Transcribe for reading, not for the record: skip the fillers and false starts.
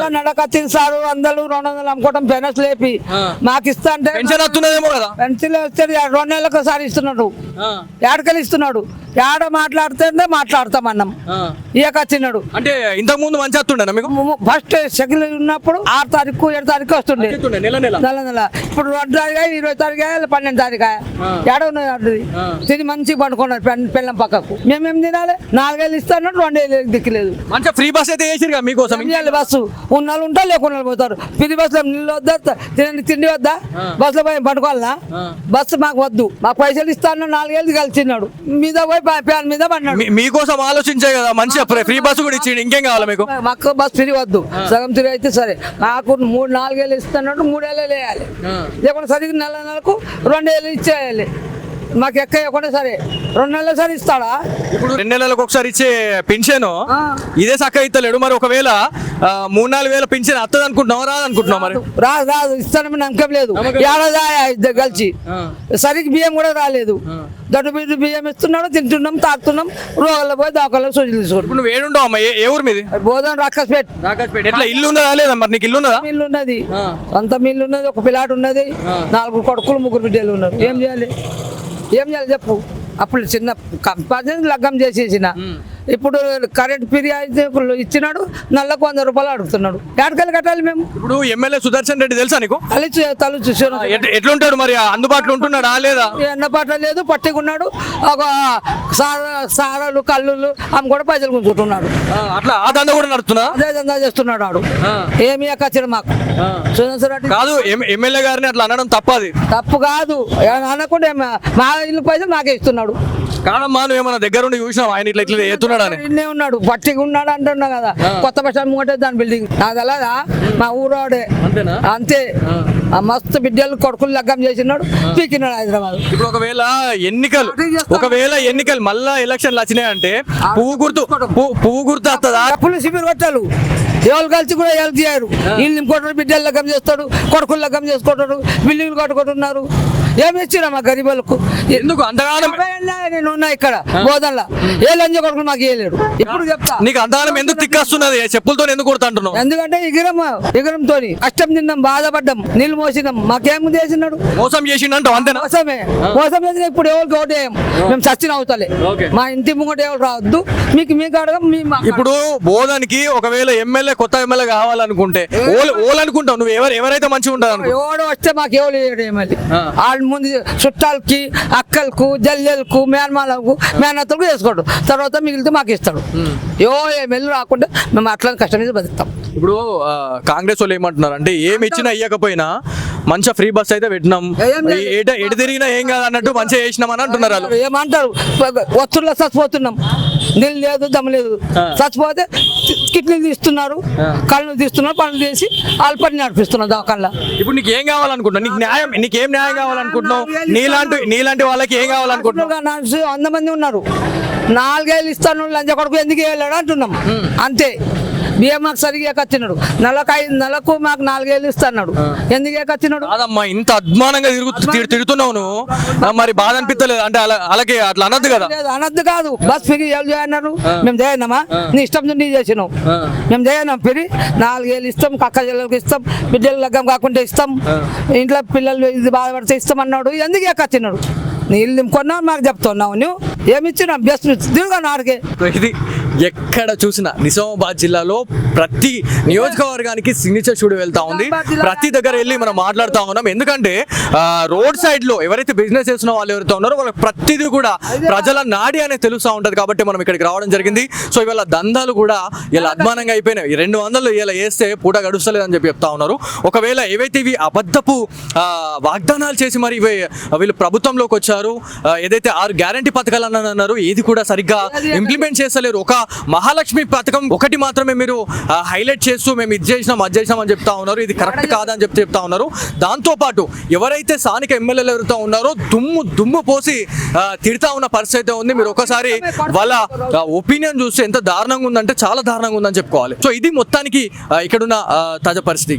నడకచ్చింది sir 100-200 అమ్ముకోవడం పెనస్ లేపి మాకు ఇస్తా అంటే పెన్షన్ వస్తున్నదేమో కదా. పెన్షన్ వస్తే 2 నెలలకు ఒకసారి ఇస్తున్నాడు. ఏడకలు ఇస్తున్నాడు. ఏడ మాట్లాడతామన్నాం ఇయకొచ్చినాడు. అంటే ఇంతకు ముందు మంచి వస్తుండేనా మీకు? ఫస్ట్ సెకండ్ ఉన్నప్పుడు 6 తారీఖు 7 తారీఖు వస్తుండే నెల నెల నెల. ఇప్పుడు 2 తారీఖు 20 తారీఖు 12 తారీఖు ఏడ ఉన్నది తిని మంచిగా పండుకున్నారు పెళ్ళం పక్కకు. మేమేం తినాలి? 4 వేలు ఇస్తాను 2 వేలు దిక్కులేదు. మంచిగా ఫ్రీ బస్ అయితే వేసిరుగా మీకోసం. బస్సు ఉన్నాళ్ళు ఉంటారు లేకుండా పోతారు. ఫ్రీ బస్సులో నీళ్ళు వద్దా తిండి వద్దా బస్సులో పోయి పట్టుకోవాలనా? బస్సు మాకు వద్దు. మాకు పైసలు ఇస్తాను 4 వేలు కలిసినాడు మీద పోయి ఫ్యాన్ మీద పడినాడు. మీకోసం ఆలోచించే కదా మంచిగా ఫ్రీ బస్సు కూడా ఇచ్చిండు. ఇంకేం కావాలి మీకు? మాకు బస్ ఫ్రీ వద్దు. సగం ఫ్రీ అయితే సరే. నాకు 3-4 వేలు ఇస్తాడు 3 వేలు వేయాలి. లేకుండా సరిగ్గా నెలకు 2 వేలు ఇచ్చేయాలి. మాకు ఎక్కకుండా సరే 2 నెలలు సరే ఇస్తాడా? ఇప్పుడు 2 నెలలకు ఒకసారి ఇచ్చే పెన్షన్ ఇదే చక్క ఇస్తలేడు. మరి ఒకవేళ 3-4 వేల పెన్షన్ వస్తుంది అనుకుంటున్నాం రాదనుకుంటున్నాం? మరి రాదు ఇస్తానని నమ్మకం లేదు. ఏడాది కలిసి సరిగ్గా బియ్యం కూడా రాలేదు. దొడ్డు బియ్యం ఇస్తున్నాడు, తింటున్నాం, తాగుతున్నాం, రోగాల్లో పోయి దాకాల్లో సూచనలు తీసుకోండి. ఇప్పుడు నువ్వు ఏడుంటావు అమ్మా? ఏ ఊరు మీది? బోధన రాకస్పేట్. ఎట్లా ఇల్లు ఉన్నదా లేదా? మరి నీకు ఇల్లు ఉన్నదా? మిల్లు ఉన్నది, అంత మిల్లు ఉన్నది, ఒక పిల్లాడు ఉన్నది, 4 కొడుకులు 3 బిడ్డలు ఉన్నారు. ఏం చేయాలి చెప్పు? అప్పుడు చిన్న లగ్గం చేసేసిన. ఇప్పుడు కరెంట్ ఫిర్యాదు ఇచ్చినాడు, నెలకు 100 రూపాయలు అడుగుతున్నాడు. ఏడకలు కట్టాలి మేము. ఇప్పుడు ఎమ్మెల్యే సుదర్శన్ రెడ్డి తెలుసా నీకు? తలు చూసాను. ఎట్లుంటాడు మరి? అందుబాటులో ఉంటున్నాడా లేదా? ఎన్నపాట లేదు, పట్టికున్నాడు. ఒక సారాలు కల్లులు అమ్మ కూడా పైసలు గుంజుకుంటున్నాడు. అట్లా ఆ దందా కూడా నడుతున్నా? అదే దందా చేస్తున్నాడు వాడు. ఏమి ఎక్కచ్చిన మాకు సుదర్శన్ రెడ్డి కాదు. ఎమ్మెల్యే గారిని అట్లా అనడం తప్పది? తప్పు కాదు. అనకుండా మా ఇల్లు పైసలు నాకే ఇస్తున్నాడు. కాదమ్మా, నువ్వు ఏమన్నా దగ్గర ఉండి చూసినావు ఆయన ఇట్లా ఇట్లా ఎత్తున్నాడని? ఇన్నే ఉన్నాడు, పట్టిగా ఉన్నాడు అంటున్నా కదా. కొత్త బస్ స్టాండ్ ముంగటే దాని బిల్డింగ్ నాకు తెలదా? మా ఊరోడే అంతే. మస్తు బిడ్డలు కొడుకులు లగ్గం చేసినాడు, పీకినాడు హైదరాబాద్. ఇప్పుడు ఒకవేళ ఎన్నికలు మళ్ళా ఎలక్షన్లు వచ్చినాయి అంటే పువ్వు గుర్తు వస్తుందా? అప్పులు శిబిర్ కొట్టారు. ఎవరు కలిసి కూడా హెల్ప్ చేయరు. వీళ్ళు నింపుకుంటారు, బిడ్డలు లగ్గం చేస్తాడు, కొడుకులు లగ్గం చేసుకుంటారు, బిల్డింగ్లు కట్టుకుంటున్నారు. ఏమి ఇచ్చినా మా గరీబులకు? ఎందుకు అంతగానం? నేను ఉన్నా ఇక్కడ బోధనలో. ఏ లంజ కొడుకులు మాకు వేయలేడు. ఇప్పుడు చెప్తా నీకు అంతగానం ఎందుకు తిక్కొస్తున్నది? చెప్పులతో ఎందుకు కొడుతుంటున్నావు? ఎందుకంటే ఎగరంతో కష్టం తిన్నాం, బాధపడ్డాం, నీళ్ళు మోసినాం. మాకేం చేసినాడు? మోసం చేసిండు అంతేనా? మోసం చేసిన. ఇప్పుడు ఎవరికి ఓటు వేయం మేము, చచ్చిన అవుతలే. మా ఇంటి ముంగట ఎవరు రావద్దు. మీకు అడగం. ఇప్పుడు బోధనకి ఒకవేళ కొత్త ఎమ్మెల్యే కావాలనుకుంటే అనుకుంటావు నువ్వు? ఎవరైతే మంచిగా ఉంటుంది? ఎవడు వస్తే మాకు ఎవరు ఎమ్మెల్యే వాళ్ళ ముందు చుట్టాలకి, అక్కలకు, జల్లెలకు, మేనమాలకు, మేనత్తలకు చేసుకోడు. తర్వాత మిగిలితే మాకు ఇస్తాడు. ఎమ్మెల్యే రాకుండా మేము అట్లా కష్టం మీద బతుకుతాం. ఇప్పుడు కాంగ్రెస్ వాళ్ళు ఏమంటున్నారు అంటే ఏమి ఇచ్చినా ఇవ్వకపోయినా మంచిగా ఫ్రీ బస్ అయితే పెట్టినాం, ఎటు తిరిగినా ఏం కాదు అన్నట్టు మంచిగా చేసినాం అని అంటున్నారు వాళ్ళు. ఏమంటారు? వస్తువుల్లో చచ్చిపోతున్నాం, నీళ్ళు లేదు, దమ్ము లేదు. చచ్చిపోతే కిడ్నీలు తీస్తున్నారు, కళ్ళు తీస్తున్నారు, పనులు చేసి వాళ్ళ పని నడిపిస్తున్నారు దవాఖానలో. ఇప్పుడు నీకు ఏం కావాలనుకుంటున్నావు? నీకేం న్యాయం కావాలనుకుంటున్నావు? నీలాంటి వాళ్ళకి ఏం కావాలనుకుంటున్నావు? 100 మంది ఉన్నారు. 4 వేలు ఇస్తాను లంచ కొడుకు ఎందుకు వెళ్ళాడు అంటున్నాం అంతే. బియ్యం మాకు సరిగ్గా కచ్చినాడు. నెలకు మాకు 4 వేలు ఇస్తున్నాడు. ఎందుకు కచ్చినాడు? కాదమ్మా, ఇంత అద్మానంగా తిడుతున్నావు నువ్వు, మరి బాధ అనిపించలేదు అంటే? అలాగే అట్లా అనద్దు కదా. అనద్దు కాదు. బస్ ఫిరి ఎవరు చేయన్నారు? మేము చేయనమ్మా? నీ ఇష్టం నీ చేసినావు. మేము చేయనాం. ఫిరి 4 వేలు ఇస్తాం, కక్క చెల్లెలకు ఇస్తాం, బిడ్డలు లగ్గం కాకుండా ఇస్తాం, ఇంట్లో పిల్లలు ఇది బాధపడితే ఇస్తాం అన్నాడు. ఎందుకు కచ్చినాడు? నీళ్ళు నింపుకున్నా మాకు చెప్తున్నావు. నువ్వు ఏమి ఇచ్చినా బెస్ట్ తిరుగా నాడికే. ఇది ఎక్కడ చూసినా నిజామాబాద్ జిల్లాలో ప్రతి నియోజకవర్గానికి సిగ్నేచర్ స్టూడియో వెళ్తా ఉంది. ప్రతి దగ్గర వెళ్ళి మనం మాట్లాడుతూ ఉన్నాం. ఎందుకంటే రోడ్ సైడ్ లో ఎవరైతే బిజినెస్ చేస్తున్న వాళ్ళు ఎవరైతే ఉన్నారో వాళ్ళకి ప్రతిదీ కూడా ప్రజల నాడి అనేది తెలుస్తూ ఉంటది. కాబట్టి మనం ఇక్కడికి రావడం జరిగింది. సో ఇవాళ దందాలు కూడా ఇలా అద్మానంగా అయిపోయినాయి. 200 ఇలా వేస్తే పూట గడుస్తలేదని చెప్తా ఉన్నారు. ఒకవేళ ఏవైతే ఇవి అబద్ధపు వాగ్దానాలు చేసి మరి వీళ్ళు ప్రభుత్వంలోకి వచ్చారు, ఏదైతే 6 గ్యారంటీ పథకాలు అన్నారు, ఏది కూడా సరిగ్గా ఇంప్లిమెంట్ చేస్తలేరు. ఒక మహాలక్ష్మి పథకం ఒకటి మాత్రమే మీరు హైలైట్ చేస్తూ మేము ఇది చేసినాం అది చేసినాం అని చెప్తా ఉన్నారు. ఇది కరెక్ట్ కాదని చెప్తా ఉన్నారు. దాంతోపాటు ఎవరైతే స్థానిక ఎమ్మెల్యేలు ఎవరుతా ఉన్నారో దుమ్ము పోసి తిడతా ఉన్న పరిస్థితి అయితే ఉంది. మీరు ఒకసారి వాళ్ళ ఒపీనియన్ చూస్తే ఎంత దారుణంగా ఉందంటే చాలా దారుణంగా ఉందని చెప్పుకోవాలి. సో ఇది మొత్తానికి ఇక్కడున్న తాజా పరిస్థితి.